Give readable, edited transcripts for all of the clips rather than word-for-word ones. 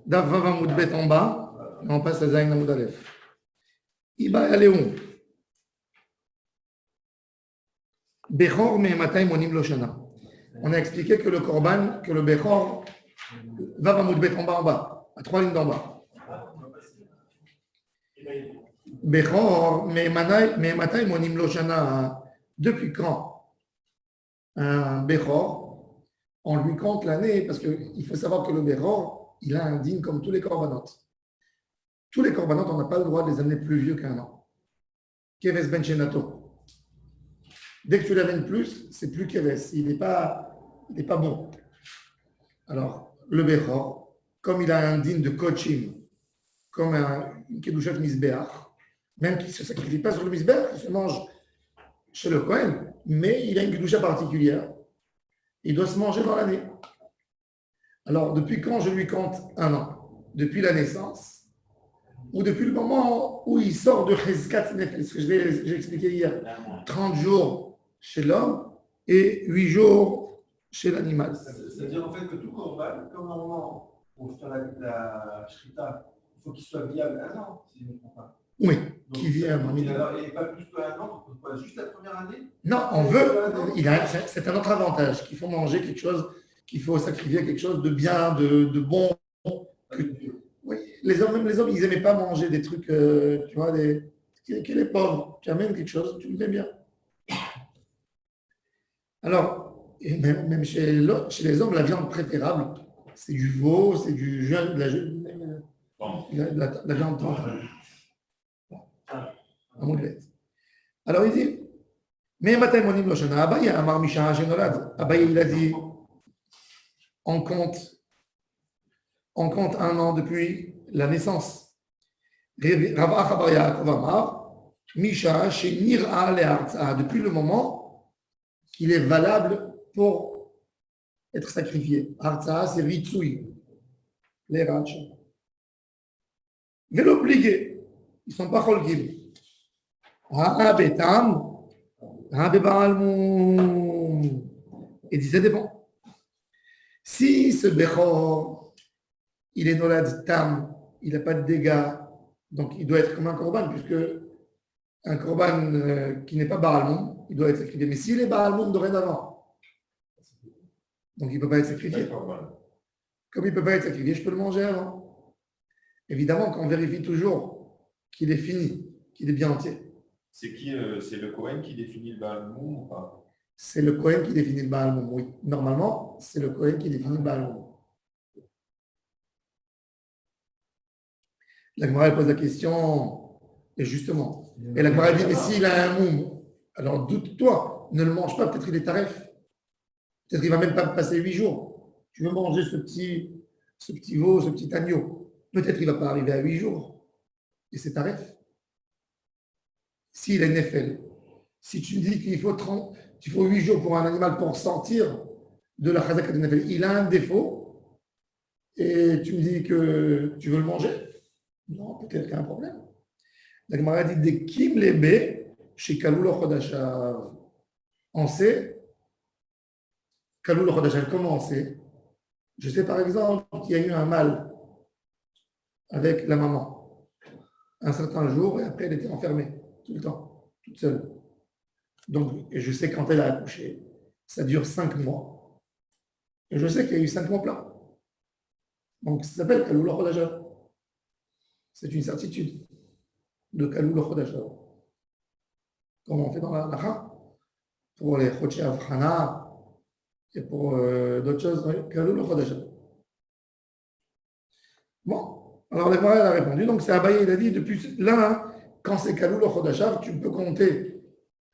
Daf Vav Amoud Bet en bas, et on passe à Zayin Amoud Aleph. Iba Aleum. Bechor Mehematay Monim Loshana. On a expliqué que le Korban, que le Bechor, Vav Amoud Bet en bas, à 3 lignes d'en bas. Bechor Mehematay Monim Loshana. Depuis quand un Bechor, on lui compte l'année, parce qu'il faut savoir que le Bechor, il a un digne comme tous les corbanotes. Tous les corbanotes, on n'a pas le droit de les amener plus vieux qu'un an. Keves ben shenato. Dès que tu l'amènes plus, c'est plus Keves. Il n'est pas bon. Alors, le Bechor, comme il a un digne de coaching, comme un Kedushat Misbeach, même qui ne se sacrifie pas sur le Misbeach, il se mange chez le Kohen, mais il a une Kedusha particulière. Il doit se manger dans l'année. Alors, depuis quand je lui compte un an? Depuis la naissance ou depuis le moment où il sort de Cheskat Nefesh, ce que j'ai expliqué hier, 30 jours chez l'homme et 8 jours chez l'animal. C'est-à-dire en fait que tout corban, comme normalement pour faire la shrita, il faut qu'il soit viable un an, si je ne me trompe pas. Oui, donc, qui vit à et pas plus qu'un an, donc pas juste la première année. Non, on veut, c'est un autre avantage, qu'il faut manger quelque chose, qu'il faut sacrifier quelque chose de bien, de bon. Oui, les hommes, ils n'aimaient pas manger des trucs, tu vois, que les pauvres. Tu amènes quelque chose, tu le mets bien. Alors, et même chez les hommes, la viande préférable, c'est du veau, c'est du de la viande tendre. Alors, il dit, mais Matai Monim Loshana, Abaye, Amar Misha Genolad. Abaye, il a dit, on compte un an depuis la naissance. Rav Achabar Yaakov Amar, Misha Shenir'a Le'artza, depuis le moment qu'il est valable pour être sacrifié. Artza, c'est Ritsui, les Rach. Mais l'obligé, ils ne sont pas Cholgim. Ha'abetam, ha'bebalmum. Et dit, ça dépend. Si ce Bechor, il est nolad tam, il n'a pas de dégâts, donc il doit être comme un korban, puisque un korban qui n'est pas Baalmoum, il doit être sacrifié. Mais s'il est Baalmoum dorénavant, donc il ne peut pas être sacrifié. Comme il ne peut pas être sacrifié, je peux le manger avant. Évidemment qu'on vérifie toujours qu'il est fini, qu'il est bien entier. C'est qui c'est le Kohen qui définit le Baalmoum ou pas? C'est le Kohen qui définit le Baalmoum, oui. Normalement, c'est le Kohen qui définit le Baalmoum. La Gemara pose la question, et justement, et la Gemara dit, mais s'il a un moum, alors doute-toi, ne le mange pas, peut-être il est taref. Peut-être qu'il ne va même pas passer 8 jours. Tu veux manger ce petit veau, ce petit agneau. Peut-être qu'il ne va pas arriver à 8 jours. Et c'est taref. S'il est nefel, si tu me dis qu'il faut 8 jours pour un animal pour sortir de la chazaka de nefel, il a un défaut, et tu me dis que tu veux le manger, non, peut-être qu'il y a un problème. La Gemara dit des kim lebe chez Kalou Chodashav. On sait, Kalou Chodashav, comment on sait? Je sais par exemple qu'il y a eu un mâle avec la maman un certain jour et après elle était enfermée tout le temps, toute seule. Donc, et je sais quand elle a accouché, ça dure 5 mois. Et je sais qu'il y a eu 5 mois pleins. Donc ça s'appelle Kalou Chodashav. C'est une certitude de Kalou Chodashav. Comme on fait dans la halakha pour les Chodshei Avchana et pour d'autres choses, Kalou Chodashav. Bon, alors la Gemara a répondu, donc c'est Abaye, il a dit, depuis là, quand c'est Kalou Chodashav, tu peux compter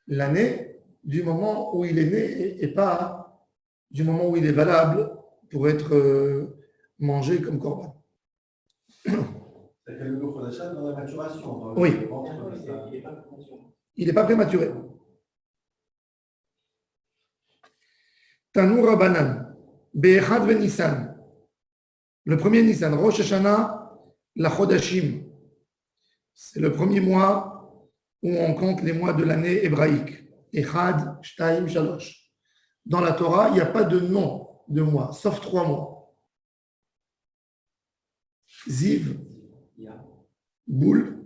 l'année du moment où il est né et pas du moment où il est valable pour être mangé comme korban. C'est Kalou Chodashav dans la maturation. Oui. Il n'est pas prématuré. Tanour Rabanan, Be'echad ve Nissan. Le premier Nissan, Rosh Hashanah, la Chodashim. C'est le premier mois où on compte les mois de l'année hébraïque. Echad, Shtaim, Shalosh. Dans la Torah, il n'y a pas de nom de mois, sauf 3 mois. Ziv, Boul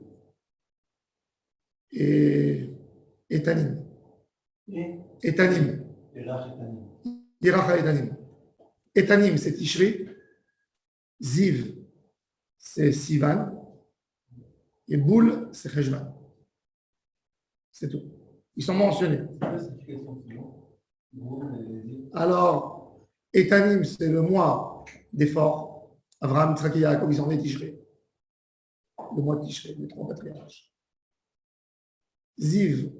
et Tanim. Et Tanim. Iracha et Tanim. Et Tanim, c'est Tishri. Ziv, c'est Sivan. Et Boul, c'est Cheshvan. C'est tout. Ils sont mentionnés. Alors, Etanim, c'est le mois d'effort. Abraham, Yitzhak et Yaakov, ils sont nés Tishré. Le mois de Tishré, les 3 patriarches. Ziv,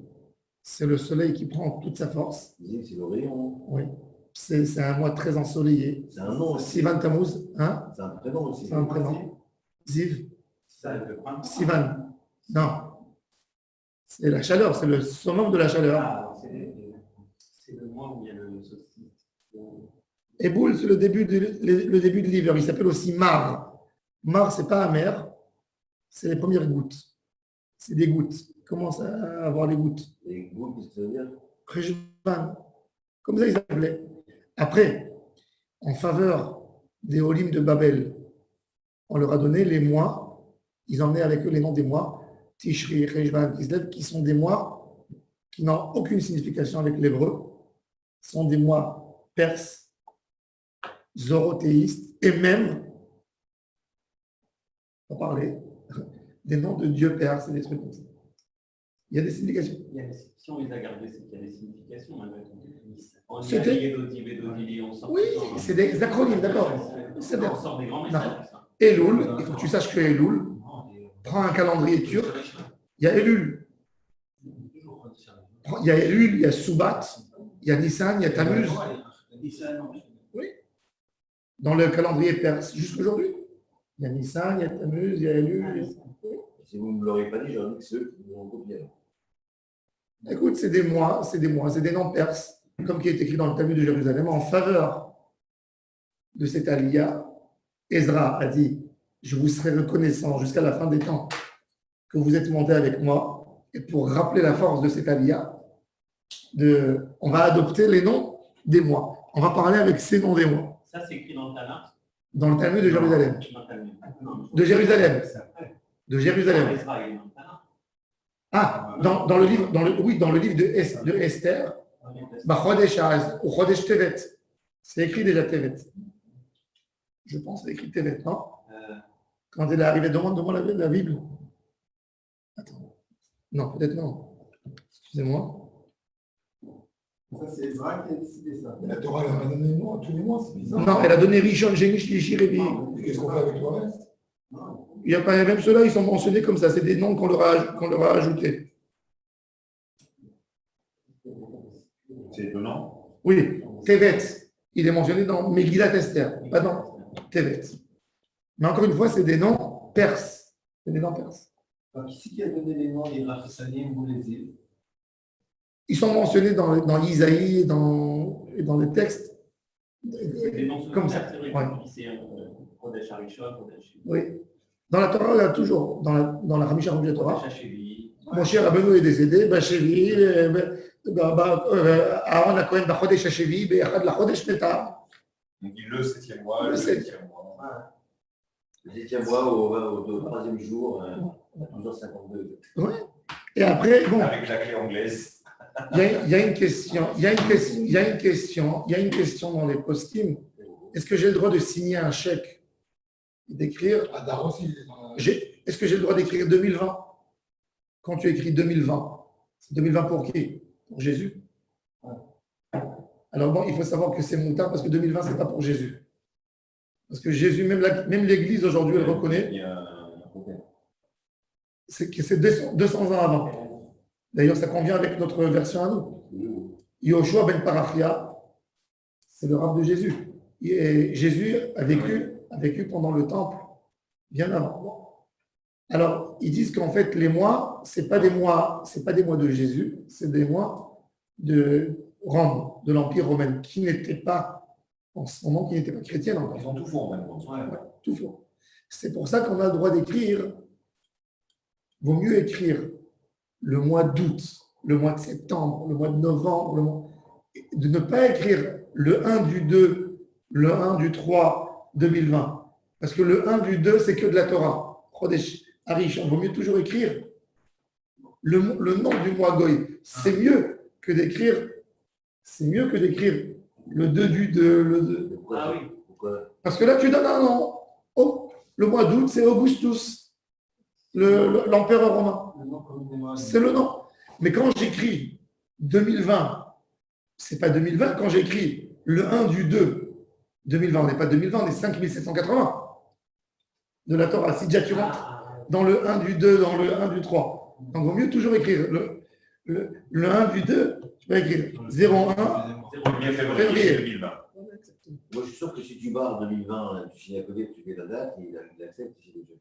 c'est le soleil qui prend toute sa force. Ziv, c'est le rayon. Oui. C'est un mois très ensoleillé. C'est un nom. Sivan Tammuz. Hein? C'est un prénom aussi. C'est un prénom. Ziv. Sivan. Non. C'est la chaleur, c'est le summum de la chaleur. Ah, c'est le mois où il y a le solstice. Et Boul, c'est le début de l'hiver. Il s'appelle aussi Mar. Mar, c'est pas amer, c'est les premières gouttes. C'est des gouttes. Il commence à avoir des gouttes. Les gouttes, qu'est-ce que ça veut dire? Cheshvan. Comme ça, ils appelaient. Après, en faveur des Olim de Babel, on leur a donné les mois. Ils emmenaient avec eux les noms des mois. Tishri, Cheshvan, Kislev, qui sont des mois qui n'ont aucune signification avec l'hébreu. Ce sont des mois perses, zoroastéistes, et même, on va parler, des noms de dieux perses et des trucs comme ça. Il y a des significations. Si on les a gardés, c'est qu'il y a des significations. On C'était... Oui, c'est des acronymes, d'accord. On sort des grands messages. Elul, il faut que tu saches que Elul, prends un calendrier turc, il y a Elul. Il y a Elul, il y a Soubat, il y a Nissan, il y a Tammuz. Oui. Dans le calendrier perse, jusqu'aujourd'hui. Il y a Nissan, il y a Tammuz, il y a Elul. Si vous ne me l'aurez pas dit, j'aurais dit que ceux qui m'ont copié. Écoute, c'est des mois, c'est des noms perses, comme qui est écrit dans le Talmud de Jérusalem, en faveur de cette aliyah. Ezra a dit, je vous serai reconnaissant jusqu'à la fin des temps que vous êtes monté avec moi. Et pour rappeler la force de cette aliyah, on va adopter les noms des mois. On va parler avec ces noms des mois. Ça, c'est écrit dans le Tanakh. Dans le Talmud de Jérusalem. De Jérusalem. De Jérusalem. Ah, dans le livre, dans le livre de Esther, ou Chodesh Tevet. C'est écrit déjà Tevet. Je pense que c'est écrit Tevet, non? Quand elle est arrivée, demande-moi la Bible. Attends. Non, peut-être non. Excusez-moi. Ça, c'est Ezra qui a décidé ça. La Torah, elle a donné des noms à tous les mois, c'est bizarre. Non, elle a donné Rishon, Génish, Lishi, Révi. Et qu'est-ce qu'on fait avec le reste? Il y a pas, même ceux-là, ils sont mentionnés comme ça. C'est des noms qu'on leur a ajoutés. C'est étonnant. Oui, Tevet. Il est mentionné dans Megillat Esther, pas dans Tevet. Mais encore une fois, c'est des noms perses. C'est des noms perses. Qui c'est qui a donné les noms des Raphaël ou les îles? Ils sont mentionnés dans Isaïe et dans les textes. Comme ça. Oui. Dans la Torah, il y a toujours, dans la Hamisha Hamisha Torah, Moshe Rabbeinu est décédé, Bachevi, Aaron a Cohen, Bachodesh Hachevi, Be'achad la Chodesh Meta. On dit le 7e mois, le 7e mois. Le 7e mois au 3e jour, 12h52. Oui. Et après, bon. Avec la clé anglaise. Il y a une question dans les post-it. Est-ce que j'ai le droit de signer un chèque et d'écrire? Est-ce que j'ai le droit d'écrire 2020? Quand tu écris 2020, c'est 2020 pour qui? Pour Jésus. Alors bon, il faut savoir que c'est moutard parce que 2020, ce n'est pas pour Jésus. Parce que Jésus, même l'Église aujourd'hui, elle reconnaît que c'est 200 ans avant. D'ailleurs, ça convient avec notre version à nous. Yoshua ben Parachia, c'est le rabbin de Jésus. Et Jésus a vécu pendant le temple, bien avant. Alors, ils disent qu'en fait, les mois, c'est pas des mois de Jésus, c'est des mois de Rome, de l'Empire romain, qui n'était pas, en ce moment, qui n'était pas chrétienne encore. Ils ont tout faux maintenant. Ouais, tout faux. C'est pour ça qu'on a le droit d'écrire. Vaut mieux écrire le mois d'août, le mois de septembre, le mois de novembre, de ne pas écrire le 1 du 2, le 1 du 3 2020, Parce que le 1 du 2, c'est que de la Torah. Chodesh Arish, on vaut mieux toujours écrire le nom du mois Goy. C'est mieux que d'écrire le 2 du 2. Ah oui. Pourquoi? Parce que là, tu donnes un nom. Oh, le mois d'août, c'est Augustus, l'empereur romain. Le nom communément. C'est le nom. Mais quand j'écris 2020, c'est pas 2020. Quand j'écris le 1 du 2, 2020, on n'est pas 2020, on est 5780 de la Torah. Si déjà tu rentres dans le 1 du 2, dans le 1 du 3. Donc, il vaut mieux toujours écrire le 1 du 2, tu peux écrire 01. 1er février 2020. Moi, je suis sûr que si tu vas en 2020, tu signes à côté, tu fais la date, il accepte, c'est déjà.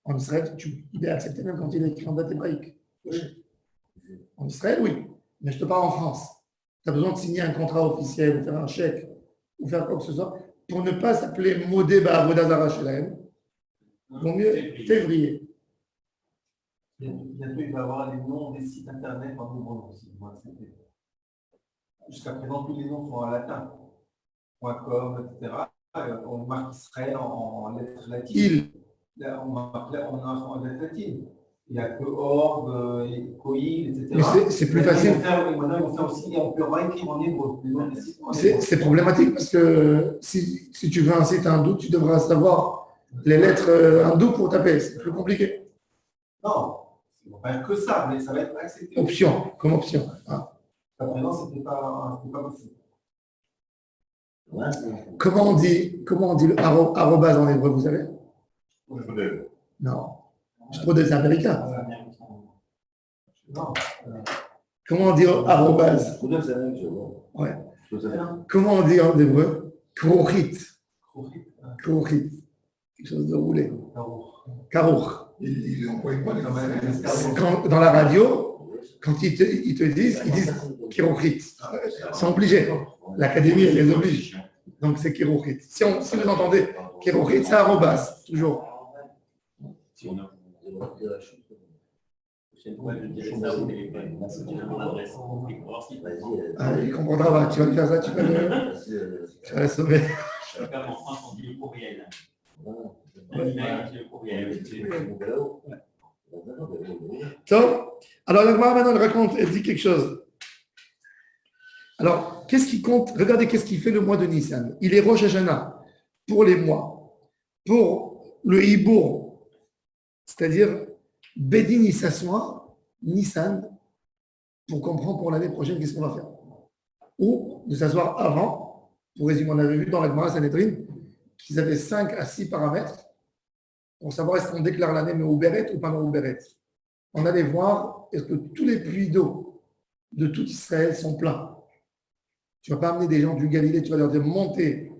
En Israël, il est accepté même quand il est écrit en date hébraïque. En Israël, oui. Mais je te parle en France. Tu as besoin de signer un contrat officiel, ou faire un chèque, ou faire quoi que ce soit, pour ne pas s'appeler Modé Ba'avodah Zara Shelem. Vaut mieux février. Bientôt, il va y avoir les noms des sites internet en nouveau aussi. Jusqu'à présent, tous les noms sont en latin. .com, etc. On marque Israël en lettres latines. Là, on marque en lettres latines. Il n'y a que org, coil, etc. Mais c'est plus facile. Maintenant, ils vont faire aussi, on peut réécrire en hébreu. C'est problématique parce que si tu veux un site hindou, tu devras savoir les lettres hindou pour taper. C'est plus compliqué. Non, ils ne vont faire que ça, mais ça va être accepté. Option, comme option. Ah. Maintenant, ce n'était pas possible. Ouais, Comment on dit le arrobase en hébreu, vous savez? Chodesh. Non. Je trouve des Américains. Non. Comment on dit arrobase? Chodesh, c'est la même chose. Ouais. Je trouve ça bien. Comment on dit en hébreu? Krochit. Krochit. Krochit. Quelque chose de roulé. Karour. Karour. Il n'emploie pas les Dans la radio, quand ils te disent, ils disent Krochit. C'est obligé. L'Académie, elle les oblige. Donc, c'est Kérochit. Si vous entendez Kérochit, c'est arrobas, toujours. Si on a. Prochaine fois, je dirai ça au téléphone. J'ai mon adresse. Et pour voir si Il comprendra pas. Tu vas lui faire ça, tu vas le sauver. comme en France, on dit le courriel. L'email, c'est le courriel. Donc, alors, la Gemara maintenant raconte, elle dit quelque chose. Alors, qu'est-ce qui compte? Regardez qu'est-ce qui fait le mois de Nissan. Il est Rosh Hashanah pour les mois. Pour le Hibour, c'est-à-dire Bedin, il s'assoit, Nissan, pour comprendre pour l'année prochaine qu'est-ce qu'on va faire. Ou de s'asseoir avant, pour résumer, on avait vu dans la Gemara Sanhedrin qu'ils avaient 5 à 6 paramètres pour savoir est-ce qu'on déclare l'année Mehouberet ou pas Mehouberet. On allait voir est-ce que tous les puits d'eau de tout Israël sont pleins. Tu ne vas pas amener des gens du Galilée, tu vas leur dire montez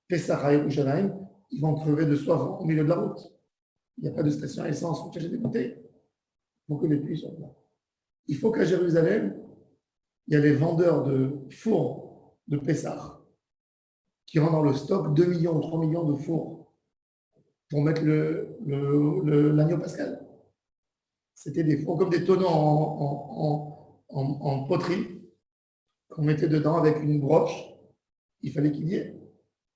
Pessah à Yerushalayim, ils vont crever de soif au milieu de la route. Il n'y a pas de station à essence pour chercher des bouteilles. Il faut que les puits soient pleins. Il faut qu'à Jérusalem, il y a les vendeurs de fours de Pessah qui rentrent dans le stock 2 millions ou 3 millions de fours pour mettre l'agneau pascal. C'était des fours comme des tonneaux en poterie qu'on mettait dedans avec une broche. Il fallait qu'il y ait.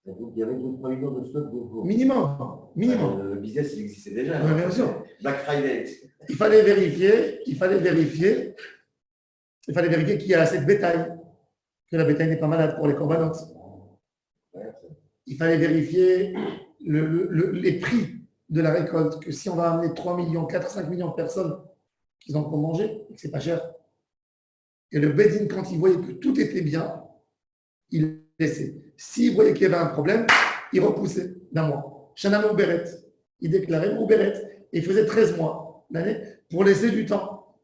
Donc, il y avait 2-3 millions de stocks de jours. Minimum. Le business, il existait déjà. Oui, bien sûr. Black Friday. Il fallait vérifier qu'il y a assez de bétail, que la bétail n'est pas malade pour les corbanotes. Il fallait vérifier les prix de la récolte, que si on va amener 3 millions, 4, 5 millions de personnes qui ont pour manger, et que c'est pas cher. Et le Bedin, quand il voyait que tout était bien, il laissait. S'il voyait qu'il y avait un problème, il repoussait d'un mois. Shana Mouberet, il déclarait Mouberet, et il faisait 13 mois l'année pour laisser du temps.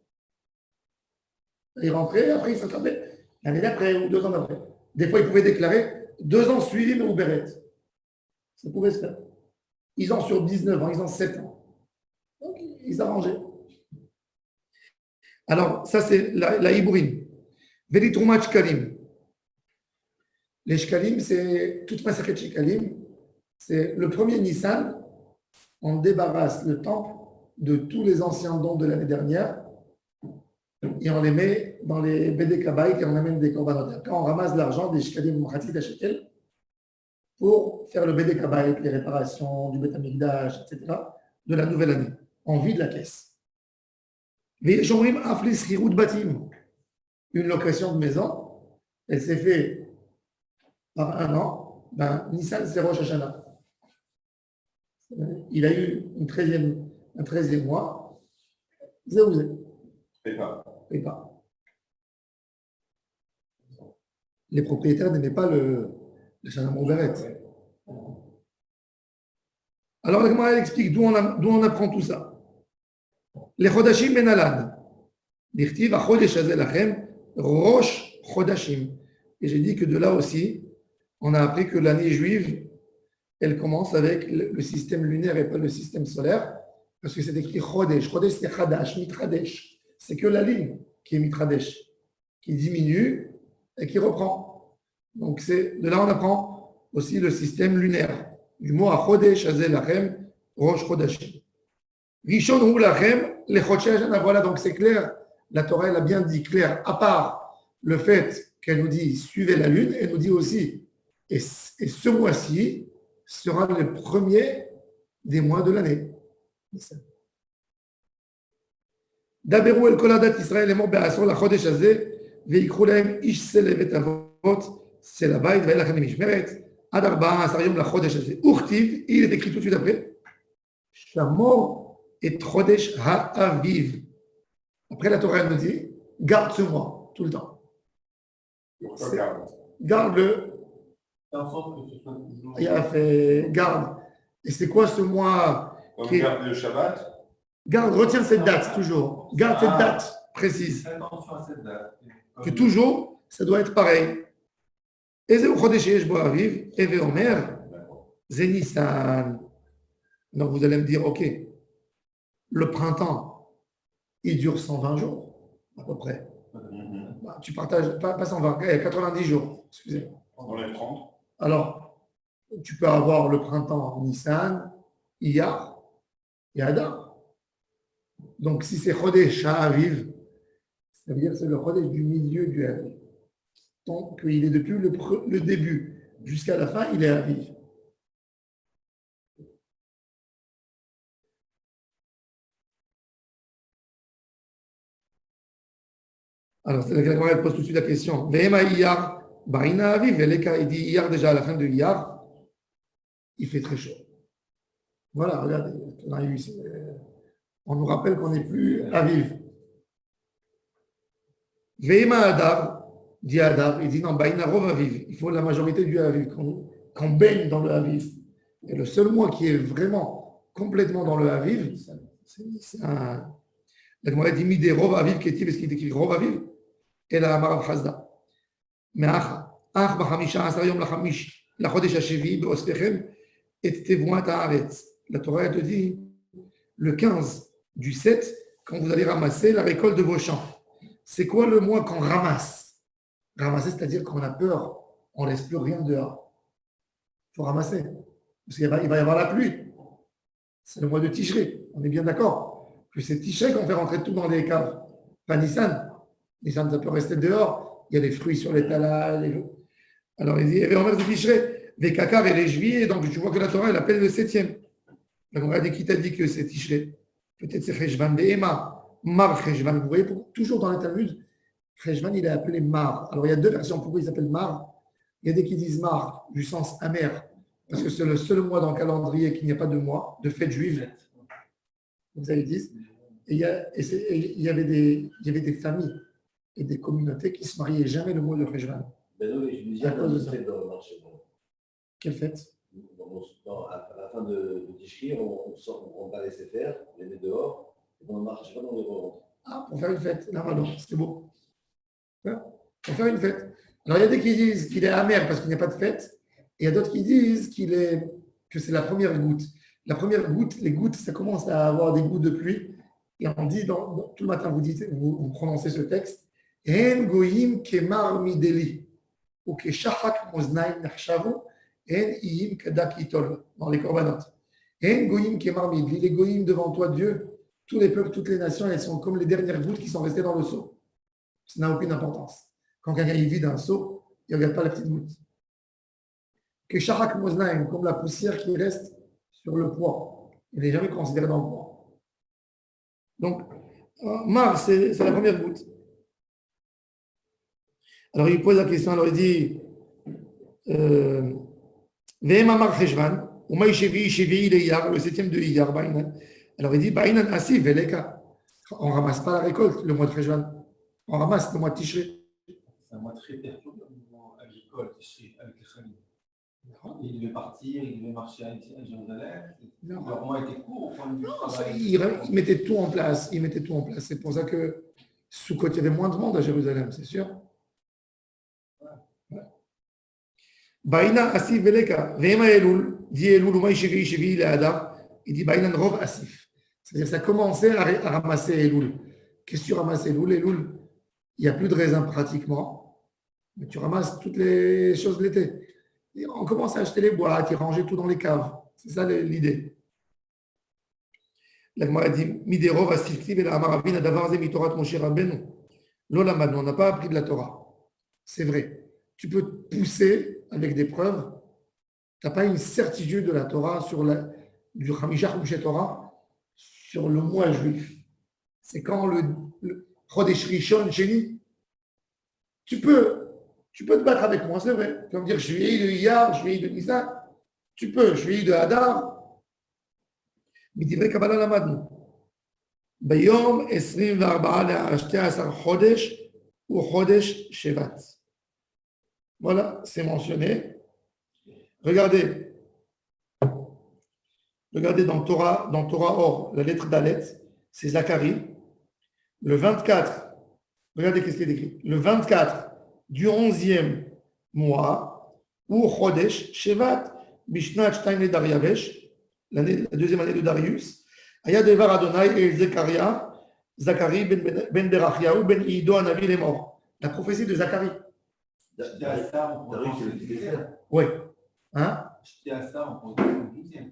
Il rentrait, après il s'attrapait l'année d'après ou 2 ans d'après. Des fois, il pouvait déclarer 2 ans suivis Mouberet. Ça pouvait se faire. Ils ont sur 19 ans, ils ont 7 ans. Donc, ils arrangeaient. Alors, ça, c'est la Hibourim. Velitrouma Shkalim. Les Shkalim, c'est toute Masachet Shkalim. C'est le premier Nissan. On débarrasse le temple de tous les anciens dons de l'année dernière et on les met dans les Bédé Kabaït et on amène des korbanot. Quand on ramasse l'argent des Shkalim Moukhati d'Achekel, pour faire le Bédé Kabaït, les réparations du Beth Amikdash, etc., de la nouvelle année, en vue de la caisse. Une location de maison, elle s'est faite par un an, Nissan c'est Rosh Hashanah. Il a eu un 13e mois, Et pas. et pas. Les propriétaires n'aimaient pas le Shana Mouberet. Alors la Gemara explique d'où on apprend tout ça. Les Chodashim Benalan. Dirtiv Achodesh Hazel Lachem Rosh Chodashim. Et j'ai dit que de là aussi, on a appris que l'année juive, elle commence avec le système lunaire et pas le système solaire, parce que c'est écrit Chodesh. Chodesh c'est Chadash, Mitradesh. C'est que la ligne qui est Mitradesh, qui diminue et qui reprend. Donc de là on apprend aussi le système lunaire. Du mot à Chodesh Hazel Lachem Rosh Chodashim. Rishon Hu Lachem les Chodshei Hashanah. Voilà, donc c'est clair. La Torah, elle a bien dit clair, à part le fait qu'elle nous dit suivez la lune, elle nous dit aussi, et ce mois-ci sera le premier des mois de l'année. Daberu el koladat Israël est mort be'asor la chodesh hazeh ve'ikru lahem ish selev et avot sel habayit ve'elachem mishmeret ad 14 yom la chodesh hazeh. Uchtiv, il est écrit tout de suite après, Shamor et chodesh ha'aviv. Après, la Torah nous dit, garde ce mois, tout le temps. Garde-le. Il a fait garde. Et c'est quoi ce mois Garde le Shabbat. Garde, retiens cette date, toujours. Garde cette date précise. Attention à cette date. Que toujours, ça doit être pareil. Ezeu Chodesh Yesh Bo Aviv, Eve Omer, Zenisan. Donc vous allez me dire, ok, le printemps, il dure 120 jours, à peu près. Tu partages, pas 120, 90 jours, excusez-moi. On enlève 30. Alors, tu peux avoir le printemps Nissan, Iyar et Adar. Donc, si c'est Chodesh Ha'aviv, ça veut dire que c'est le Chodesh du milieu du Aviv. Donc, il est depuis le début jusqu'à la fin, il est Aviv. Alors, c'est la Gemara pose tout de suite la question. Vehema Iyar, Barina Aviv, Veleka, il dit Iyar déjà à la fin de Iyar, il fait très chaud. Voilà, regardez, on nous rappelle qu'on n'est plus Aviv. Vehema Adar, dit Adar, il dit non, Barina Rov Aviv, il faut la majorité du Aviv, qu'on baigne dans le Aviv. Et le seul mois qui est vraiment complètement dans le Aviv, c'est un. La Gemara dit Midé Rov Aviv, qui est-il, parce qu'il est écrit Rov Aviv. אלא אמר רב חסדא, אך ב15 יום לחודש השביעי באוספכם את תבואת הארץ. La Torah te dit le 15 du 7, quand vous allez ramasser la récolte de vos champs. C'est quoi le mois qu'on ramasse? Ramasser, c'est-à-dire qu'on a peur, on ne laisse plus rien dehors. Il faut ramasser, parce qu'il va y avoir la pluie. C'est le mois de Tishré, on est bien d'accord que c'est Tishré qu'on fait rentrer tout dans les caves, pas Nissan. Nissan, ça peut rester dehors. Il y a des fruits sur les talas. Alors, il dit, et on va se Tishré, les kakar et les juillet. Donc, tu vois que la Torah, elle appelle le 7e. La Torah dit qui t'a dit que c'est Tishré. Peut-être c'est Cheshvan, Behema, Mar Cheshvan. Vous voyez, toujours dans le Talmud, Cheshvan, il est appelé Mar. Alors, il y a deux versions. Pourquoi il s'appelle Mar? Il y a des qui disent Mar, du sens amer, parce que c'est le seul mois dans le calendrier qu'il n'y a pas de mois, de fête juive. Vous avez dit. Et il y avait des familles et des communautés qui ne se mariaient jamais le mois de Cheshvan. Ben oui, je disais, dans le marché. Quelle fête? À la fin de Tishri, on va laisser faire, on les met dehors, et dans le marché, on les revend. Ah, pour faire une fête. Là, alors, c'est beau. Ouais, pour faire une fête. Alors, il y a des qui disent qu'il est amer parce qu'il n'y a pas de fête, et il y a d'autres qui disent que c'est la première goutte. La première goutte, les gouttes, ça commence à avoir des gouttes de pluie, et on dit, tout le matin, vous prononcez ce texte, En goyim kemar mideli, ou ke shachak moznaim nachshavu, en iyim kadak itol, dans les corbanotes. En goyim kemar mideli, les goyim devant toi, Dieu, tous les peuples, toutes les nations, elles sont comme les dernières gouttes qui sont restées dans le seau. Ça n'a aucune importance. Quand quelqu'un vide un seau, il ne regarde pas la petite goutte. que Shahak Moznaim, comme la poussière qui reste sur le poids. Il n'est jamais considéré dans le poids. Donc, Mar, c'est la première goutte. Alors, il pose la question, alors il dit Ve'ema Mar Cheshvan, Umay Shevi Iyar, le 7e de Iyar, Bainan. Alors, il dit Bainan Asif, Veleka. On ne ramasse pas la récolte le mois de Cheshvan. On ramasse le mois de Tishré. C'est un mois très perturbé au niveau agricole, avec les familles. Il devait partir, il devait marcher à Jérusalem. Leur mois était court au point de vue. Il mettait tout en place. Il mettait tout en place. C'est pour ça que Sukkot, il y avait moins de monde à Jérusalem, c'est sûr. Baïna Asif Veleka. Vema Elul, dit Elul, Umay Shevi le Hadar. Il dit Baïna Rov Asif. C'est-à-dire ça commençait à ramasser Elul. Qu'est-ce que tu ramasses Elul? Elul, il n'y a plus de raisin pratiquement. Mais tu ramasses toutes les choses de l'été. Et on commence à acheter les boîtes, à ranger tout dans les caves. C'est ça l'idée. La Gemara dit Midero va s'iltiv et la Amaravina d'avarze mitorat Moshe Rabbeinu. L'olamad, on n'a pas appris de la Torah. C'est vrai. Tu peux te pousser avec des preuves. Tu n'as pas une certitude de la Torah sur du Hamishach Moshe Torah sur le mois juif. C'est quand le Chodesh Rishon Sheni. Tu peux te battre avec moi, c'est vrai. Tu vas me dire, je suis de Iyar, je suis de Nissan. Tu peux, je suis de Hadar. Mais tu veux Kabbalah Lamadnu. Bayom 24 ל-12 חודש ou Chodesh Shevat. Voilà, c'est mentionné. Regardez dans Torah Or, la lettre Dalet, c'est Zacharie. Le 24, regardez qu'est-ce qui est écrit. Le 24 du 11e mois, ou Chodesh Shevat, Bishnat Shtaim le Dariavesh, la deuxième année de Darius, Aya Devar Adonai et Zacharie ben Berachiaou ben Ido Anavi est mort. La prophétie de Zacharie. Darius, c'est le désert. Oui. Hein?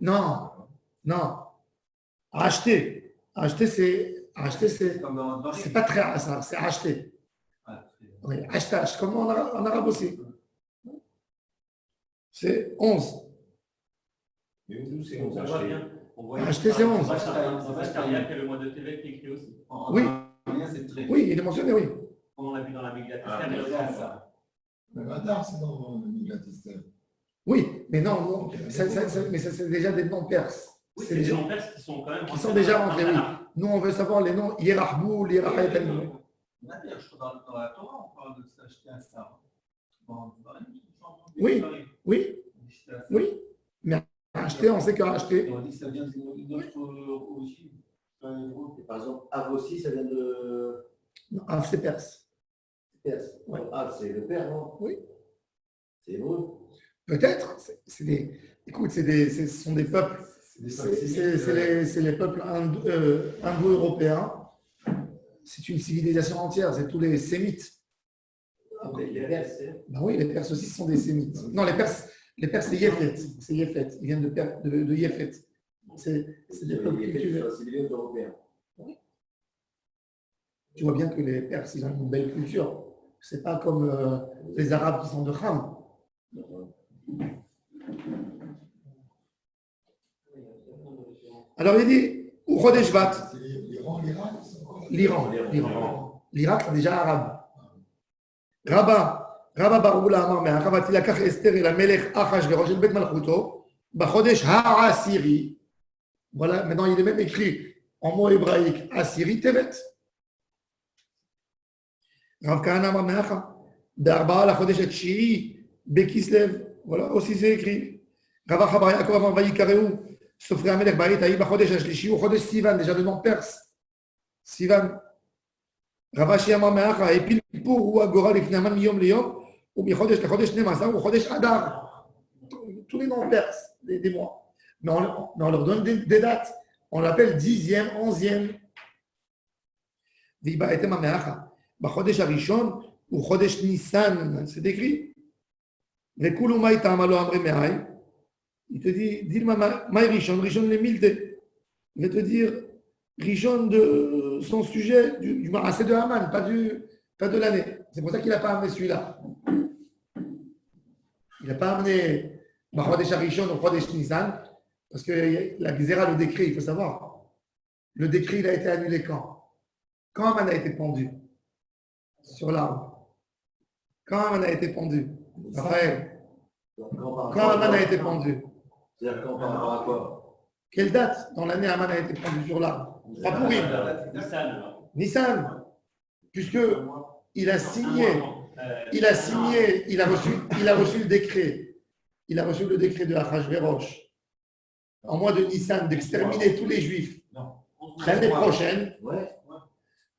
Non. Acheter, c'est pas très ça, c'est acheter. Oui, achetage, comme en arabe aussi. C'est 11. Mais nous, c'est On 11 voit achetés. bien. On voit Acheter, c'est 11. On voit Shtaria, qui est le mois de Tevet qui est écrit aussi. Oui. Oui, il est mentionné, oui. Comme on l'a vu dans la Megillat Ah, Esther, mais aussi ça. Le radar, c'est dans le Milat Esther. Oui, mais non, mais ça, c'est déjà des noms perses. Oui, C'est c'est des des gens noms perses qui sont quand même qui sont déjà rentrés, oui. Nous, on veut savoir les noms Yerahboul, Yerahayat al-Mou. Dans la Torah, on parle de s'acheter un sarre. Oui. Mais acheter, on sait qu'acheter. On dit que ça vient d'une autre origine. Par exemple, Av aussi, ça vient de Non, ah, c'est perse. Perse. Ouais. Av, c'est le père, non? Oui. C'est hébreu. Peut-être. Écoute, ce sont des peuples. C'est les peuples indo-européens. C'est une civilisation entière. C'est tous les Sémites. Après, les Perses, Ben oui, les Perses aussi sont des Sémites. Non, les Perses, c'est Yéfet. C'est Yéfet. Ils viennent de Yéfet. C'est des peuples culturels. c'est des Européens. Tu vois bien que les Perses, ils ont une belle culture. C'est pas comme les Arabes qui sont de Kham. Alors il dit, ou Chodesh Bat, C'est l'Iran, l'Irak, c'est encore. l'Iran. L'Irak, c'est déjà arabe. Rabba Baroula Amar Me'achav Atilakach Esther et la Melech Achashverosh el Bet Malchuto, Bachodesh Ha'asiri. Voilà, maintenant il est même écrit en mot hébraïque Asiri Tevet. Rav Kahana Amar Me'achav, Be'arba'a la Chodesh Atshiri, Bekislev. Voilà, aussi c'est écrit. Rav Achabar Yaakov Amar Vayikareu, Sofri Amelech Ba'it Aï Bachodesh Ashlishi, ou Chodesh Sivan, déjà le nom perse. Sivan. Ravashi Amar Me'acha, et Pilpur ou Agora, les Finaman Miyom Leyom, ou Michodesh Lechodesh Nemasa, ou Chodesh Adar. Tous les noms perses, des mois. Mais on leur donne des dates. On l'appelle 10e, 11e. Viba Etem Me'acha, Bachodesh Arishon, ou Chodesh Nissan, c'est écrit. Vekulu Maïta Amalo Amre Me'aï. Il te dit, dis-moi, Maï Rishon le Milde. Il va te dire, Rishon de son sujet, du Marassé de Haman, pas de l'année. C'est pour ça qu'il n'a pas amené celui-là. Il n'a pas amené Chodesh Harishon au Chodesh Nissan, parce que la Gzera, le décret, il faut savoir. Le décret, il a été annulé quand? Quand Aman a été pendu sur l'arbre. Quand Aman a été pendu. Raphaël. Quand Aman a été pendu. C'est-à-dire quand par rapport à quoi? Quelle date dans l'année Aman a été pendu sur l'arbre? Pas pour Nissan. Puisque il a signé, il a reçu le décret. Il a reçu le décret de Achashverosh en mois de Nissan d'exterminer tous les Juifs l'année prochaine. Ouais.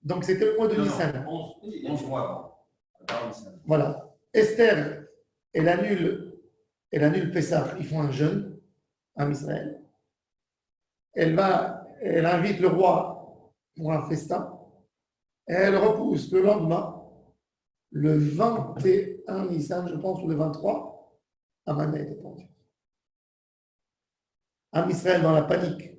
Donc c'était le mois de Nissan. 11 mois avant. Voilà. Esther, elle annule Pessah. Ils font un jeûne en Israël. Elle invite le roi pour un festin. Et elle repousse le lendemain, le 21 Nissan, je pense, ou le 23, Aman a été pendu. En Israël, dans la panique,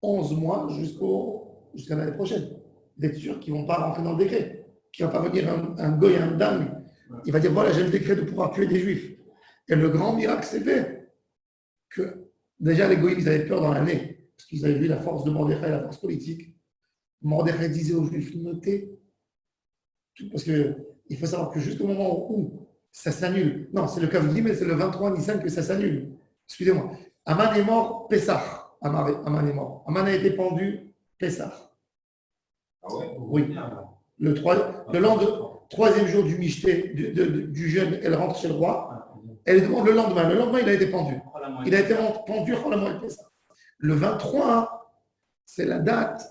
11 mois jusqu'à l'année prochaine. D'être sûr qu'ils ne vont pas rentrer dans le décret. Qu'il ne va pas venir un goy, un dingue. Il va dire, voilà, j'ai le décret de pouvoir tuer des juifs. Et le grand miracle s'est fait que déjà les goyim, ils avaient peur dans l'année, parce qu'ils avaient vu la force de Mordechai, la force politique. Mordechai disait aux juifs, notez tout, parce qu'il faut savoir que jusqu'au moment où ça s'annule, non, c'est le cas mais c'est le 23 Nissan que ça s'annule. Excusez-moi. Aman est mort, Pessah. Aman est mort. Aman a été pendu, Pessah. Ah ouais? Oui. Le troisième jour du Michté, du jeûne, elle rentre chez le roi. Elle demande le lendemain. Le lendemain, il a été pendu. Il a été pendu en la moelle Pessah. Le 23, c'est la date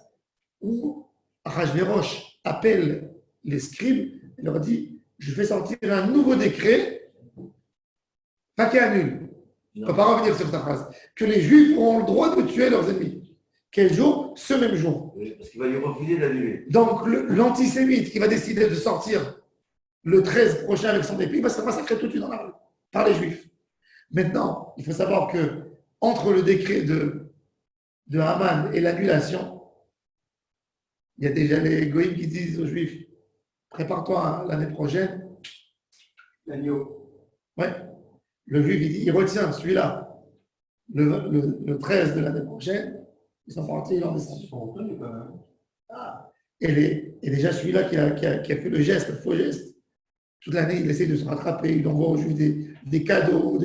où Achashverosh appelle les scribes et leur dit, je fais sortir un nouveau décret, pas qu'il annule. On ne peut pas revenir sur cette phrase. Que les Juifs auront le droit de tuer leurs ennemis. Quel jour? Ce même jour. Oui, parce qu'il va y refuser d'annuler. Donc, l'antisémite qui va décider de sortir le 13 prochain avec son épée, il va se massacrer tout de suite dans la rue, par les Juifs. Maintenant, il faut savoir que entre le décret de Haman et l'annulation, il y a déjà les goïms qui disent aux Juifs, prépare-toi l'année prochaine. L'agneau. Ouais. Le Juif, il retient celui-là, le 13 de l'année prochaine. Ils sont partis, ils ont descendu. Ils sont reconnus quand même. Et déjà celui-là qui a fait le geste, le faux geste, toute l'année, il essaie de se rattraper, il envoie aux Juifs des cadeaux,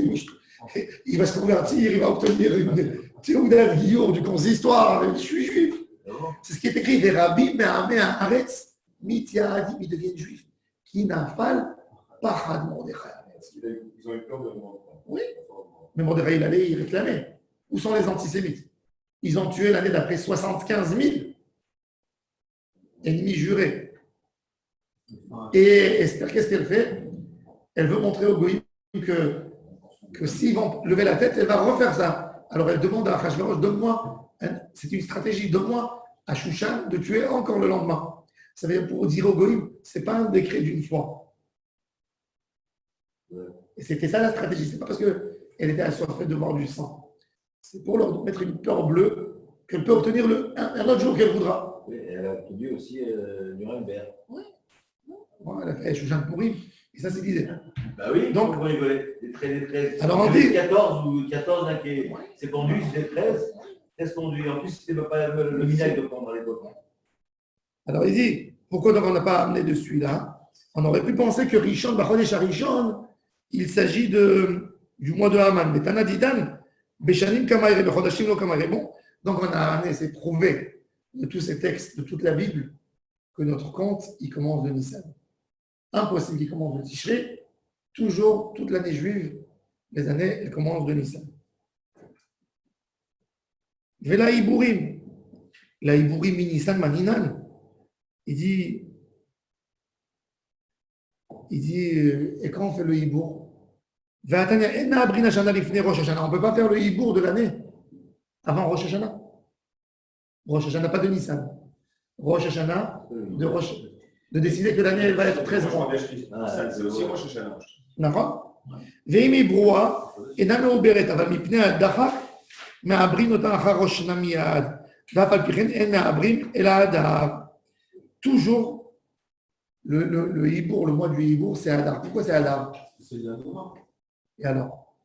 il va se convertir, il va obtenir une théoudère guillaume du consistoire, je suis juif. C'est ce qui est écrit, des rabbis, mais Haaretz, Mityadim, ils deviennent juifs. Qui n'afal, Pachad Mordechai. Ils ont eu peur de moi. Oui, mais Mordechai, il allait, il réclamait. Où sont les antisémites? Ils ont tué l'année d'après 75 000 ennemis jurés. Et Esther, qu'est-ce qu'elle fait? Elle veut montrer aux goïms que s'ils vont lever la tête, elle va refaire ça. Alors elle demande à Achashverosh, donne-moi, c'est une stratégie, donne-moi à Shushan de tuer encore le lendemain. Ça veut dire pour dire aux goïms, ce n'est pas un décret d'une fois. Et c'était ça la stratégie. Ce n'est pas parce qu'elle était assoiffée de boire du sang. C'est pour leur mettre une peur bleue qu'elle peut obtenir un autre jour qu'elle voudra. Oui, elle a obtenu aussi Nuremberg. Oui. Bon, elle a fait Shushan Pourim. Et ça, c'est l'idée. Bah oui, donc vous rigolez. Les 13. Alors on dit 14 ou 14 là, qui c'est pendu, c'est les 13. 13 conduits. En plus, c'était pas le vinaigre de prendre à l'époque. Alors il dit, pourquoi donc on n'a pas amené de celui-là? On aurait pu penser que Rishon, Bachodesh Rishon, il s'agit du mois de Haman. Mais Tana Didan, Beshanim Kamaire, Bechodashim Lo Kamaire. Bon, donc on a amené, c'est prouvé de tous ces textes, de toute la Bible, que notre compte, il commence de Nissan. Impossible qu'il commence de Tishré. Toujours, toute l'année juive, les années, elles commencent de Nissan. Vela Iburim. La Iburim Nissan Maninan. Il dit, et quand on fait le Hibour, on ne peut pas faire le Hibour de l'année avant Rosh Hashanah. Rosh Hashanah, pas de Nissan. Rosh Hashanah, de décider que l'année va être 13 mois. C'est aussi Rosh Hashanah. D'accord? ואם היא ברורה, אינה מעוברת, אבל מפני הדחק, מעברים אותה אחר ראש השנה מיד. ואף על פי כן אין מעברים אלא עד ההר. Toujours, le Hibour, le mois du Hibour, c'est Adar. Pourquoi c'est Adar? C'est bien noir. Et alors?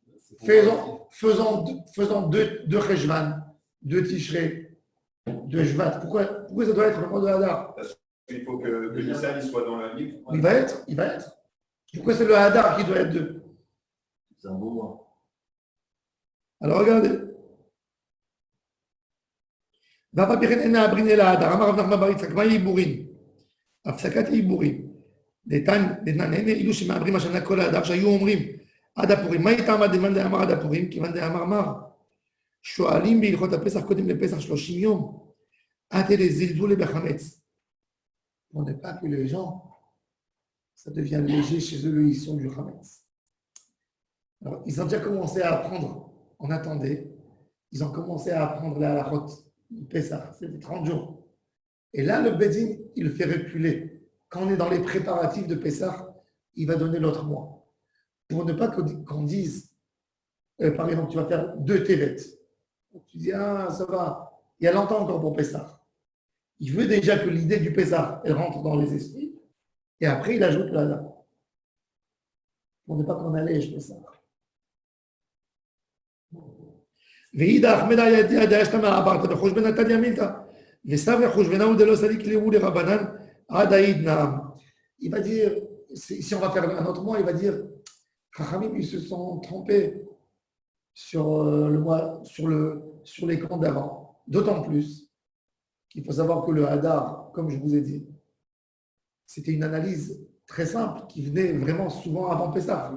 Faisons deux Cheshvan, deux Tishrei, deux Shvat. Pourquoi ça doit être le mois de Hadar? Parce qu'il faut que Nissan il soit dans le livre. Il va être. Pourquoi c'est le Hadar qui doit être deux? C'est un beau mois. Alors regardez. Va bien ena abriner la Hadar. Amar Rav Nachman bar Yitzchak, ma yiburin. הפסקת העיבורים. דתנן אילו שמעברים השנה כל ההדר שהיו אומרים עד הפורים. מה איתם דמאן דאמר עד הפורים? כיוון דאמר מר. שואלים בהלכות הפסח קודם לפסח 30 יום. עד אלה זלזול בחמץ. On n'est pas que les gens, ça devient léger chez eux, ils sont du chametz. Alors, ils ont déjà commencé à apprendre, on attendait, ils ont commencé à apprendre la halachot, le Pessah, c'était 30 jours. Et là, le Bédine, il le fait reculer. Quand on est dans les préparatifs de Pessah, il va donner l'autre mois. Pour ne pas qu'on dise, par exemple, tu vas faire 2 Tevet. Tu dis, ah, ça va, il y a longtemps encore pour Pessah. Il veut déjà que l'idée du Pessah, elle rentre dans les esprits, et après, il ajoute la date. Pour ne pas qu'on allège Pessah. ואידך מדע ידע שאתה עברת בחושבן נתניה מילתא וסב לחושבנהו דלא סליק ליהו לרבנן עד העיד נעם. Il va dire, si on va faire un autre mois, il va dire, Chachamim, ils se sont trompés sur le mois, sur les camps d'avant. D'autant plus qu'il faut savoir que le Hadar, comme je vous ai dit, c'était une analyse très simple qui venait vraiment souvent avant Pessah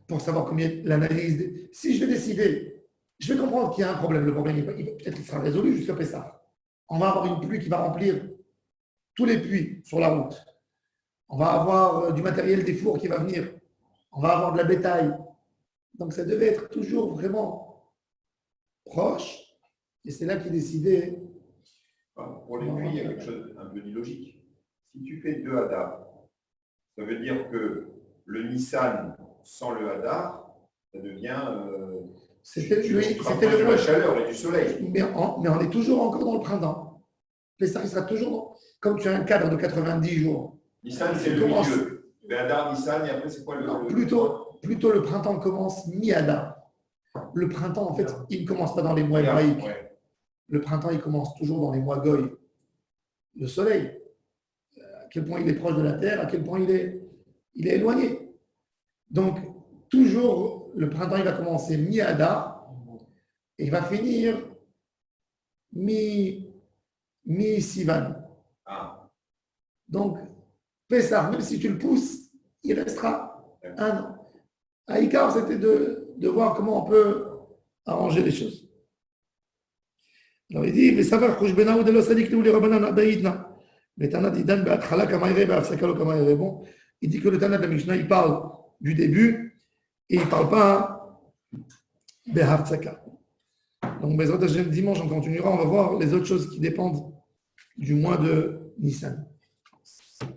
pour savoir combien l'analyse. Si je vais décider, je vais comprendre qu'il y a un problème. Le problème, peut-être qu'il sera résolu jusqu'à Pessah. On va avoir une pluie qui va remplir tous les puits sur la route. On va avoir du matériel des fours qui va venir. On va avoir de la bétail. Donc ça devait être toujours vraiment proche. Et c'est là qu'il décidait. Pour les puits, il y a quelque chose un peu d'illogique. Si tu fais 2 Hadar, ça veut dire que le Nissan sans le Hadar, ça devient. C'était le de la chaleur et du soleil. Mais on est toujours encore dans le printemps. Pessah, il sera toujours dans. Comme tu as un cadre de 90 jours. Nissan, c'est le milieu. Le Hadar, Nissan, et après, c'est quoi le. Plutôt le printemps commence mi-Hadar. Le printemps, en fait, il ne commence pas dans les mois hébraïques. Ouais. Le printemps, il commence toujours dans les mois Goy. Le soleil, à quel point il est proche de la terre, à quel point il est éloigné. Donc, toujours, le printemps, il va commencer mi-Hadar et il va finir mi-Sivan. Ah. Donc, Pessah, même si tu le pousses, il restera un an. Aïkar, c'était de voir comment on peut arranger les choses. Alors il dit, bon, il dit que le Tana de la Mishnah, il parle du début et il ne parle pas de Haftsaka. Donc, dimanche, on continuera, on va voir les autres choses qui dépendent du mois de Nissan.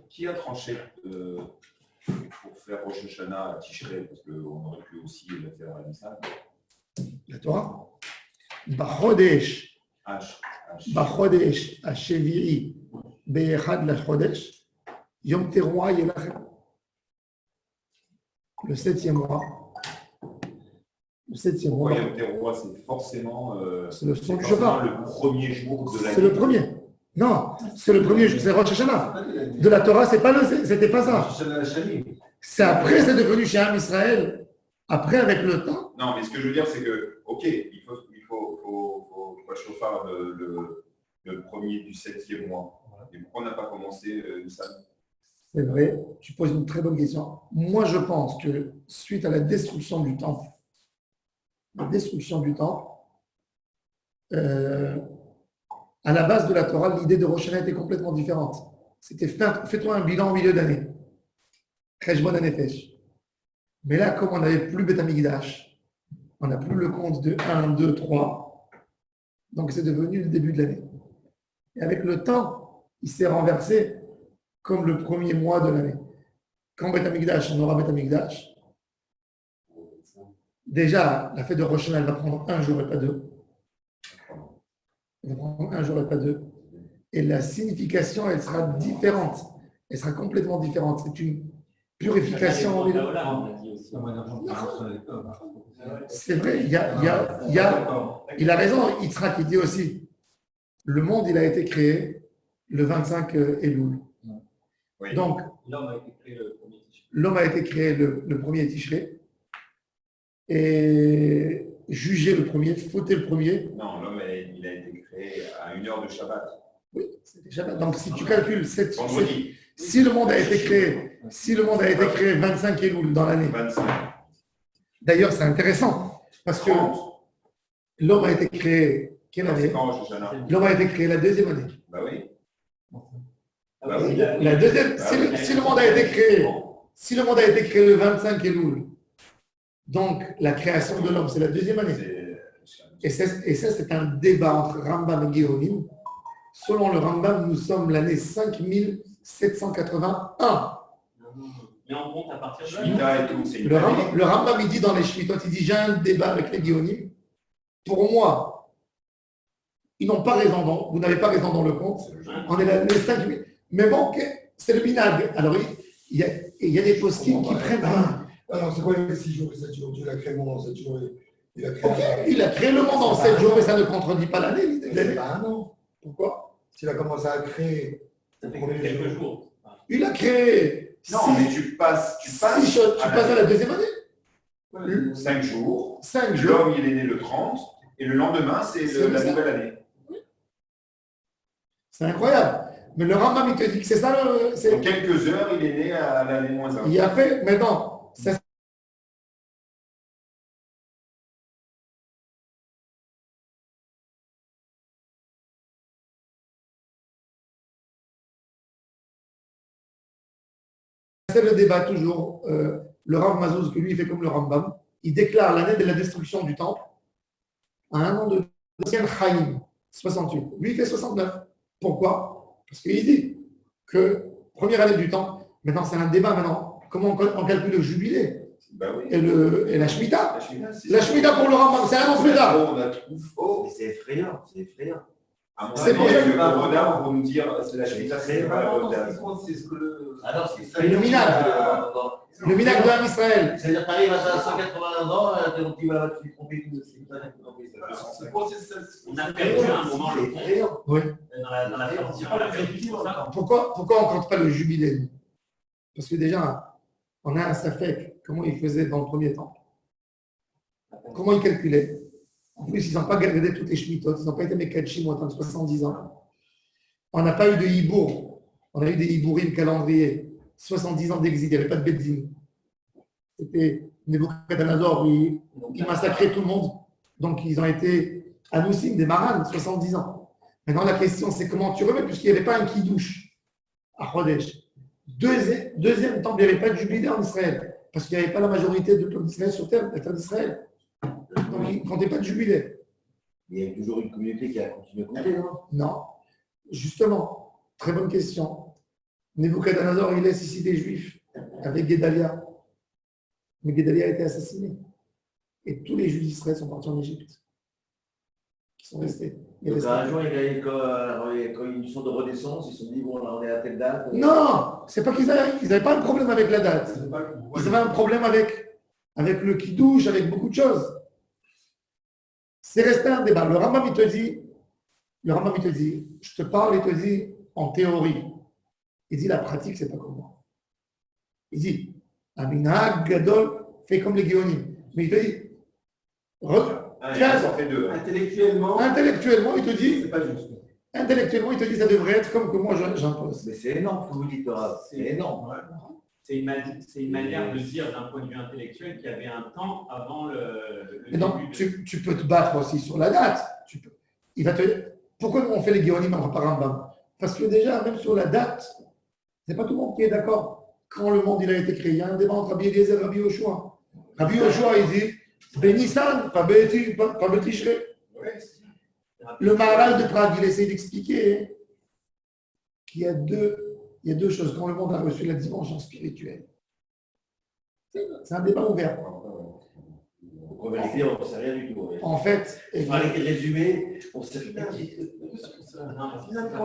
Qui a tranché pour faire Rosh Hashanah à Tishrei, parce qu'on aurait pu aussi le faire à Nissan? La Torah. Bachodesh. בחודש השביעי באחד לחודש, יום תרועה יהיה לכם. Le 7e mois. Le 7e mois. Yom Teruah, c'est forcément c'est le son du shofar. Le premier jour de l'année. C'est le premier. Non, c'est le premier jour, c'est Rosh Hashanah. De la Torah, c'était pas ça. C'est après, c'est devenu chez Am Israël. Après, avec le temps. Non, mais ce que je veux dire, c'est que, ok, il faut chauffard le premier du 7e mois. Et pourquoi on n'a pas commencé Nissan? C'est vrai, tu poses une très bonne question. Moi, je pense que suite à la destruction du temple, à la base de la Torah, l'idée de Rosh Hashanah était complètement différente. C'était fais-toi un bilan au milieu d'année. Cheshbon HaNefesh. Mais là, comme on n'avait plus Beth Amikdash, on n'a plus le compte de 1, 2, 3. Donc, c'est devenu le début de l'année. Et avec le temps, il s'est renversé comme le premier mois de l'année. Quand Beth Amikdash, on aura Beth Amikdash. Déjà, la fête de Rosh Hashanah, elle va prendre 1 jour et pas 2. Elle va prendre 1 jour et pas 2. Et la signification, elle sera différente. Elle sera complètement différente. purification. Les on a dit aussi. C'est vrai, il a raison, Yitzhak, il dit aussi, le monde, il a été créé le 25 Elul. Oui. Donc, L'homme a été créé le premier Tishrei. l'homme a été créé le premier Tishrei et jugé le premier, fauté le premier. Non, l'homme, il a été créé à 1 heure de Shabbat. Oui, c'était Shabbat. Donc, si tu calcules, Vendredi. si le monde a été créé 25 Elul dans l'année, 25. d'ailleurs, c'est intéressant parce que 30. l'homme a été créé quelle C'est année? quand, Rosh Hashanah? L'homme a été créé la deuxième année. Bah oui. Ah oui. La deuxième, si le monde a été créé le 25 Elul, donc la création de l'homme, c'est la deuxième année. Et ça, c'est un débat entre Rambam et Géonim. Selon le Rambam, nous sommes l'année 5781. Mais on compte à partir de là. Shemitah et tout, c'est une Le Rambam, il dit dans les Shmitot, il dit j'ai un débat avec les Géonim. Pour moi, ils n'ont pas raison, vous n'avez pas raison dans le compte. On est l'année 5000. Mais bon, c'est le binag. Alors, il y a des poskim qui prennent. Alors, c'est quoi les 6 jours et 7 jours? Dieu l'a créé le monde en 7 jours. Il a créé, Ok, il a créé le monde en 7 jours, mais ça ne contredit pas l'année. C'est pas un an. Pourquoi? S'il a commencé à créer Ça le fait premier quelques jour. jours. Il a créé. Non, mais tu passes à la deuxième année. 5 jours. 5 jours. L'homme, il est né le 30. Et le lendemain, c'est la nouvelle année. C'est incroyable. Mais le Rambam, il te dit que c'est ça. En quelques heures, il est né à l'année moins 1. Il a fait. Mais non. C'est le débat toujours. Le Rav Mazouz, que lui, il fait comme le Rambam. Il déclare l'année de la destruction du temple à un an de deuxième Chaim, 68. Lui, il fait 69. Pourquoi? Parce qu'il dit que première année du temple, maintenant c'est un débat maintenant. Comment on calcule le jubilé Bah oui. et la Shemitah? La c'est Shemitah pour le Rambam, c'est un an plus tard. On a trouvé faux. C'est effrayant, c'est effrayant. À mon C'est avis, pour ça que- le Rodin vont nous dire c'est la Shemitah, c'est pas la bonne date. C'est ce que le. Ah non, c'est Le minag. Le minag de l'Am Israël. C'est-à-dire, tu arrives à 181 ans, tu dis, voilà, tu t'es trompé, tu t'es trompé. On a perdu à un moment le compte Oui. dans la transition. On a perdu tout ça. Pourquoi on ne compte pas le jubilé? Parce que déjà, on a un safek, comment il faisait dans le premier temps. Comment il calculait? En plus, ils n'ont pas gardé toutes les shmitot, ils n'ont pas été mekachim au temps de 70 ans. On n'a pas eu de hibour, on a eu des hibourim calendrier. 70 ans d'exil, il n'y avait pas de beddin. C'était Nebuchadnezzar, il massacrait tout le monde. Donc, ils ont été anoussim, des maranes, 70 ans. Maintenant, la question, c'est comment tu remets, puisqu'il n'y avait pas un kidouche à Chodesh. Deuxième temps, il n'y avait pas de jubilé en Israël, parce qu'il n'y avait pas la majorité de peuple d'Israël sur terre, la terre d'Israël. Donc, il ne comptait pas de jubilé. Il y a toujours une communauté qui a continué à compter, non? Non. Justement, très bonne question. Nebuchadnezzar, il laisse ici des Juifs avec Guédalia. Mais Guédalia a été assassiné. Et tous les Juifs d'Israël sont partis en Égypte. Ils sont restés. Donc, un jour, quand ils sont de renaissance, ils se sont dit, bon, là, on est à telle date. Non, c'est pas qu'ils n'avaient pas un problème avec la date. Ils avaient un problème avec le kidouche, avec beaucoup de choses. C'est resté un débat. Le Rambam, il te dit, je te parle, il te dit en théorie. Il dit la pratique, c'est pas comme moi. Il dit, Aminag Gadol fait comme les Géonim. Mais il te dit, Ça fait 2. Intellectuellement, intellectuellement, il te dit, c'est pas juste. intellectuellement, il te dit, ça devrait être comme que moi j'impose. Mais c'est énorme, ce que vous dites, Torah. C'est énorme. C'est une manière de dire d'un point de vue intellectuel qu'il y avait un temps avant le Mais donc, début tu peux te battre aussi sur la date. Il va te. Pourquoi on fait les Géonim en Rambam? Parce que déjà, même sur la date, c'est pas tout le monde qui est d'accord. Quand le monde il a été créé, il y a un débat entre Rabbi Eliezer et Rabbi Yoshua. Rabbi Yoshua, il dit Benissan, pas Betishre. Le Maharal de Prague, il essaie d'expliquer qu'il y a deux choses. Quand le monde a reçu la dimension spirituelle, c'est un débat ouvert. En vérité, on ne sait rien du tout. Ouais. En fait, Enfin, les résumés, on sait rien.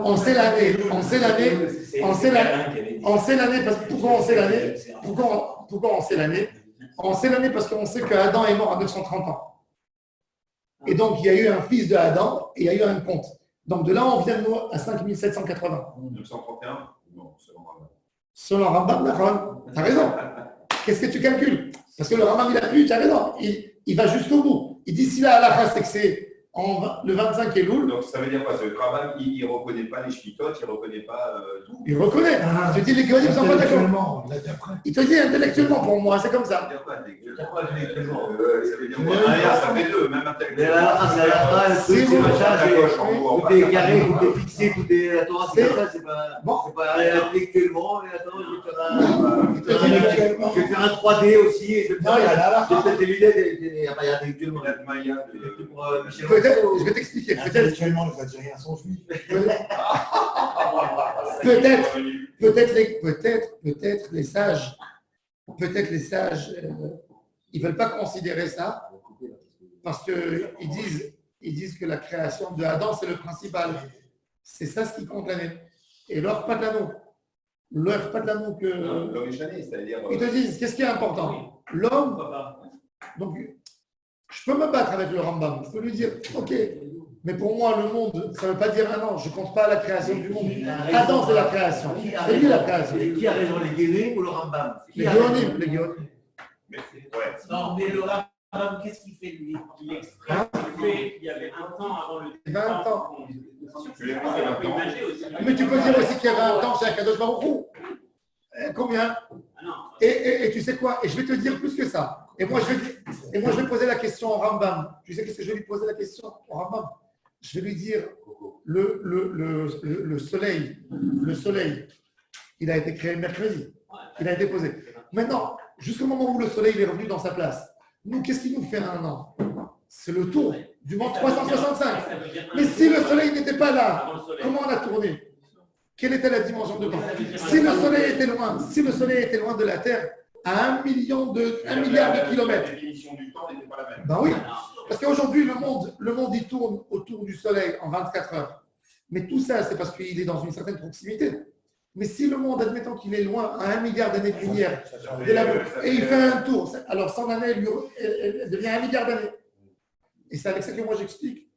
on sait l'année, on sait l'année, on sait l'année, on sait l'année parce que pourquoi on sait l'année? Pourquoi on sait l'année? On sait l'année parce qu'on sait que Adam est mort à 930 ans. Et donc, il y a eu un fils de Adam et il y a eu un compte. Donc, de là, on vient de nous à 5780. 931? Non, selon Rambam. Selon Rambam, tu as raison. Qu'est-ce que tu calcules? Parce que le Rambam, il a plus, tu as raison. Il va jusqu'au bout. Il dit si là, à la fin, c'est que c'est le 25 Elul. Donc ça veut dire quoi? Le Rambam, il ne reconnaît pas les shmitotes, il ne reconnaît pas tout. Il reconnaît. Je te dis, les Géonim ne sont pas d'accord. Il a dit après. Il te dit intellectuellement, pour moi, c'est comme ça. Ça veut dire quoi, Pourquoi intellectuellement? ça veut dire quoi? Ah, ça fait deux, même Mais intellectuellement. là, c'est à la fin, le truc, c'est machin, tout est carré, tout est fixé, tout est. La Torah, c'est comme ça, c'est pas. Bon. C'est pas intellectuellement, mais attends, je vais Intellectuellement. faire un 3D aussi. Et je vais Non, il y a la faire peut-être des lunettes, il y a intellectuellement. La Maya, Pour Michel Peut-être, Rousseau. je vais t'expliquer. Peut-être, Intellectuellement, les Algériens sont juifs. peut-être les sages, ils ne veulent pas considérer ça parce qu'ils disent que la création de Adam, c'est le principal. C'est ça ce qui compte l'année. Et leur pas de l'amour que. l'homme échané, c'est-à-dire. Ils te disent, qu'est-ce qui est important? L'homme, donc, je peux me battre avec le Rambam. Je peux lui dire, ok, mais pour moi, le monde, ça ne veut pas dire un an. Je ne compte pas la création du monde. Adam, c'est la création. C'est lui la création. Qui a raison, les Guérim ou le Rambam? Les Géonim, les Géonim. Mais, ouais. Non, mais le Rambam, qu'est-ce qu'il fait lui? Il exprime le fait qu'il y avait un temps avant le 20 ans. Tu les prends de 20 ans. Mais tu peux dire aussi qu'il y avait un temps chez Akadosh Baruch Hu. Combien? Ah non. Et tu sais quoi? Et je vais te dire plus que ça. Et moi, je vais poser la question au Rambam. Tu sais qu'est-ce que je vais lui poser la question au Rambam? Je vais lui dire, le soleil, il a été créé mercredi. Il a été posé. Maintenant, jusqu'au moment où le soleil est revenu dans sa place, nous, qu'est-ce qui nous fait un an? C'est le tour du monde 365. Mais si le soleil n'était pas là, comment on a tourné? Quelle était la dimension de temps? Si le soleil était loin de la Terre, à 1 milliard de kilomètres. La définition du temps n'était pas la même. Ben oui, parce qu'aujourd'hui, le monde, il tourne autour du soleil en 24 heures. Mais tout ça, c'est parce qu'il est dans une certaine proximité. Mais si le monde, admettons qu'il est loin à 1 milliard d'années de lumière, et il fait un tour, alors 100 années, elle devient 1 milliard d'années. Et c'est avec ça que moi j'explique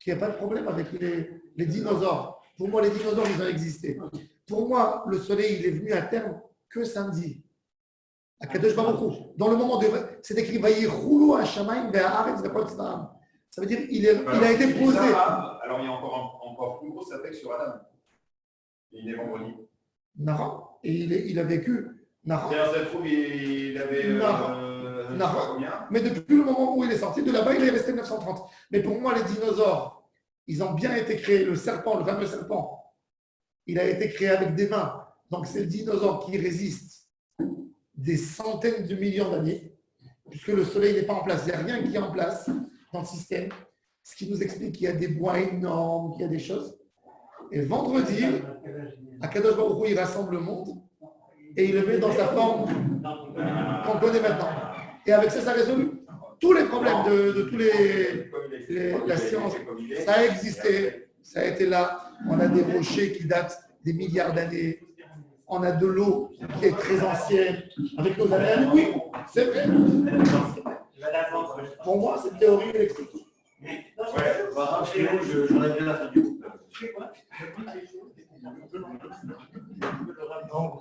qu'il n'y a pas de problème avec les dinosaures. Pour moi, les dinosaures, ils ont existé. Pour moi, le soleil, il est venu à terme que samedi. À Kadosh Baruch Hu. Dans le moment de. C'est écrit Vayiroulou Hashamayim ve'haaretz ve'kol tzva'am. Ça veut dire il a été posé. Alors il y a encore plus gros attaque sur Adam. Il est vendredi. Nara. Et il a vécu. Nara. C'est-à-dire, ça se trouve, il avait. Nara. Combien? Mais depuis le moment où il est sorti de là-bas, il est resté 930. Mais pour moi, les dinosaures, ils ont bien été créés. Le serpent, le fameux serpent, il a été créé avec des mains. Donc c'est le dinosaure qui résiste des centaines de millions d'années, puisque le soleil n'est pas en place. Il n'y a rien qui est en place dans le système. Ce qui nous explique qu'il y a des bois énormes, qu'il y a des choses. Et vendredi, Akadosh Baruch Hu, il rassemble le monde et il le met dans sa forme qu'on connaît maintenant. Et avec ça, ça résout tous les problèmes de tous la science. Ça a existé, ça a été là. On a des rochers qui datent des milliards d'années. On a de l'eau qui est très ancienne, avec nos années. Oui, c'est vrai. Pour moi, cette théorie, elle explique tout. J'aurais bien la fin du coup. Donc,